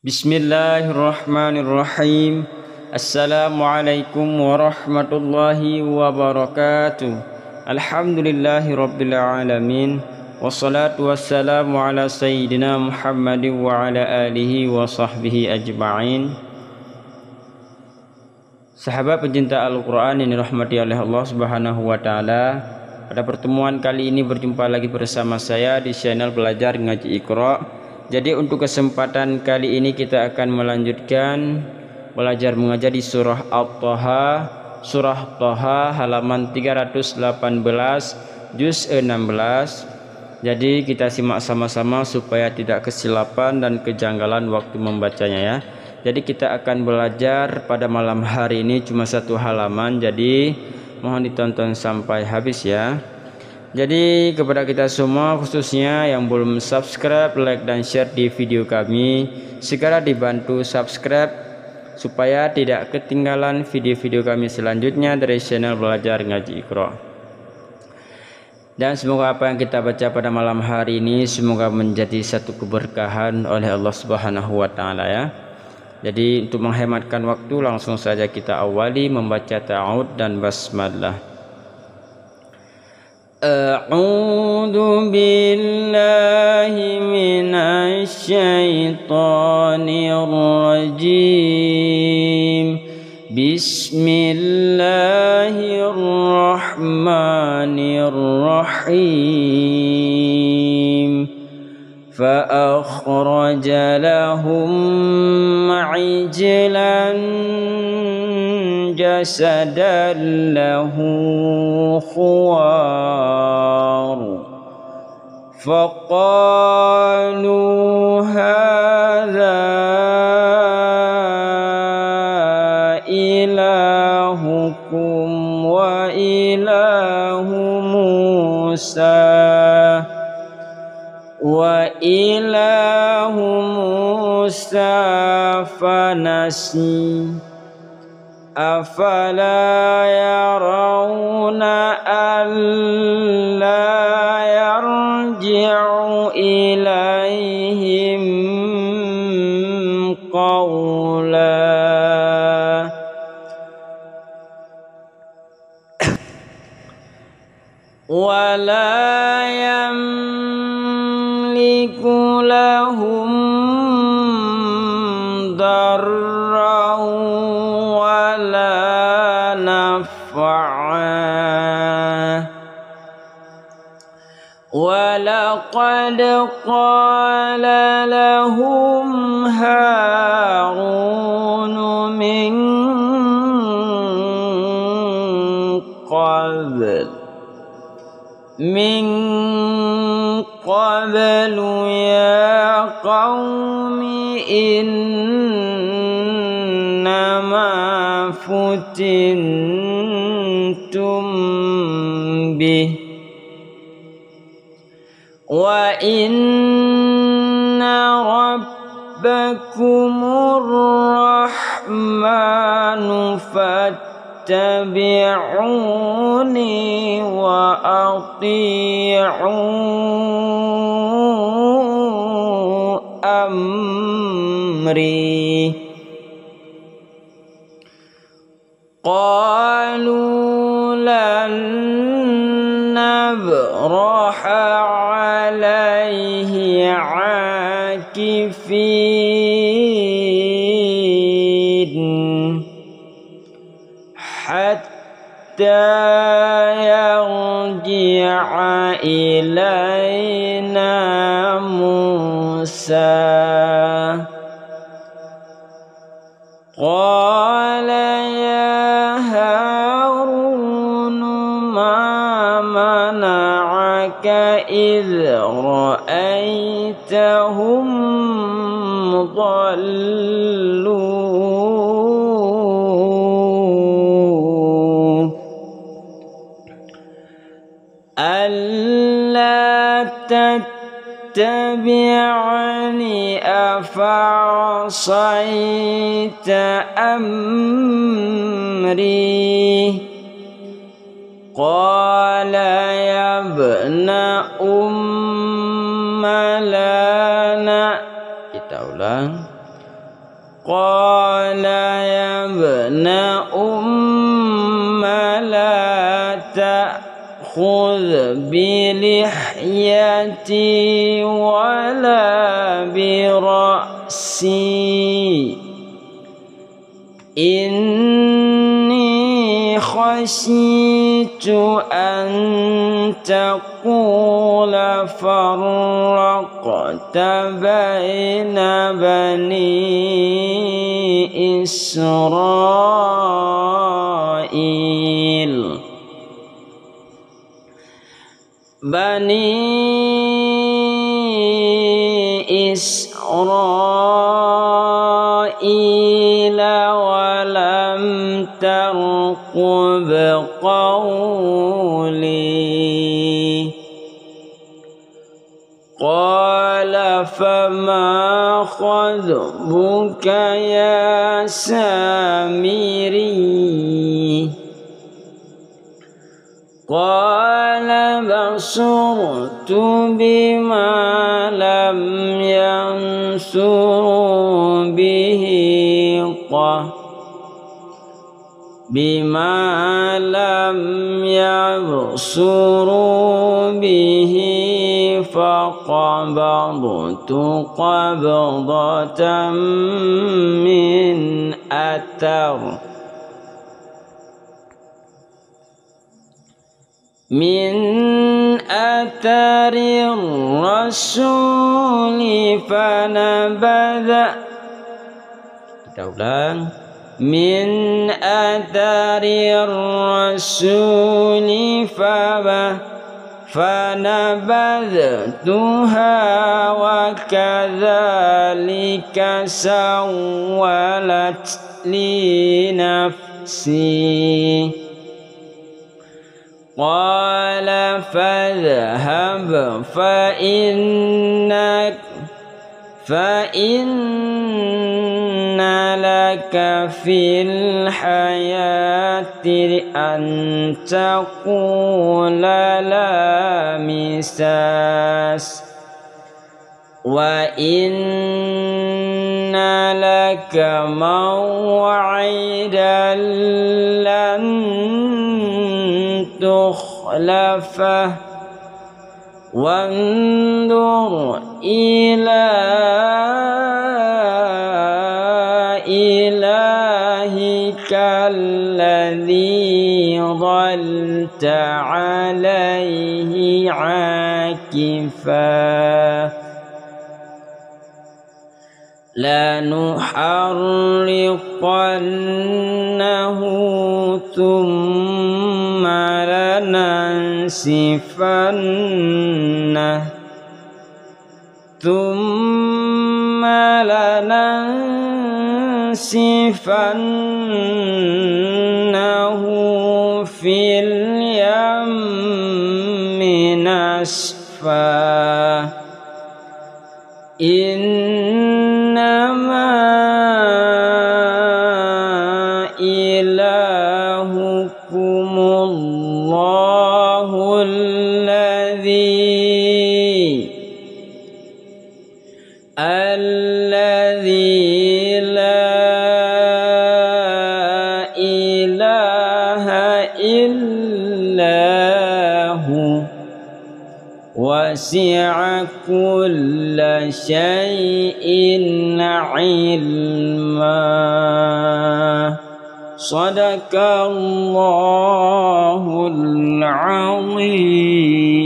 Bismillahirrahmanirrahim. Assalamualaikum warahmatullahi wabarakatuh. Alhamdulillahi rabbil alamin. Wassalatu wassalamu ala sayyidina Muhammadin wa ala alihi wa sahbihi ajma'in. Sahabat pencinta Al-Quran yang dirahmati oleh Allah Subhanahu wa ta'ala, pada pertemuan kali ini berjumpa lagi bersama saya di channel Belajar Ngaji Iqra. Jadi untuk kesempatan kali ini kita akan melanjutkan belajar mengajar di surah Surah Thaha halaman 318 juz 16. Jadi kita simak sama-sama supaya tidak kesilapan dan kejanggalan waktu membacanya ya. Jadi kita akan belajar pada malam hari ini cuma satu halaman, jadi mohon ditonton sampai habis ya. Jadi kepada kita semua khususnya yang belum subscribe, like dan share di video kami, segera dibantu subscribe supaya tidak ketinggalan video-video kami selanjutnya dari channel Belajar Ngaji Iqra. Dan semoga apa yang kita baca pada malam hari ini semoga menjadi satu keberkahan oleh Allah Subhanahu wa taala ya. Jadi untuk menghematkan waktu langsung saja kita awali membaca ta'awud dan basmalah. A'udzu billahi minasy syaithanir rajim. Bismillahirrahmanirrahim. Fa akhraja lahum ijlan jasadan lahu khuwar faqalu hadza ilahukum wa ilahu Musa fanasi afala yarawna alla yarji'u ilaihim qawla wala yamliku lahum darran wala naf'a walaqad qala lahum Harun min qablu ya qaumi innama futintum bih wa inna rabbakumur rahmanu fattabi'uni wa ati'u amri. Qalu lan nabraha alaihi akifin hatta yarji'a ilaina Musa. Qala ya Harun ma mana'aka idh ra'aitahum dhallu alla tattabi'ani afa'asaita amri. Qala ya ibna umma lana. Kita ulang. قال يا ابن أم لا تأخذ بلحيتي ولا برأسي إني خشيت أن تقول فرقت بين بني إسرائيل ولم ترقب قولي قال فما خطبك يا سامري قال بصرت بما لم ينصروا به بما لم يبصروا به فقبضت قبضة من أثر الرسول من أثر الرسول فنبذتها وكذلك سولت لي نفسي قال فاذهب فإن لك في الحياة أن تقول لا مساس وإن لك موعدا لن تخلفه وانظر إلى إلهك الذي ظلت عليه عاكفا لنحرقنه ثم لننسفنه في اليم نسفا إنما إلهكم الله الذي لا إله إلا هو وسع كل شيء علما صدق الله العظيم.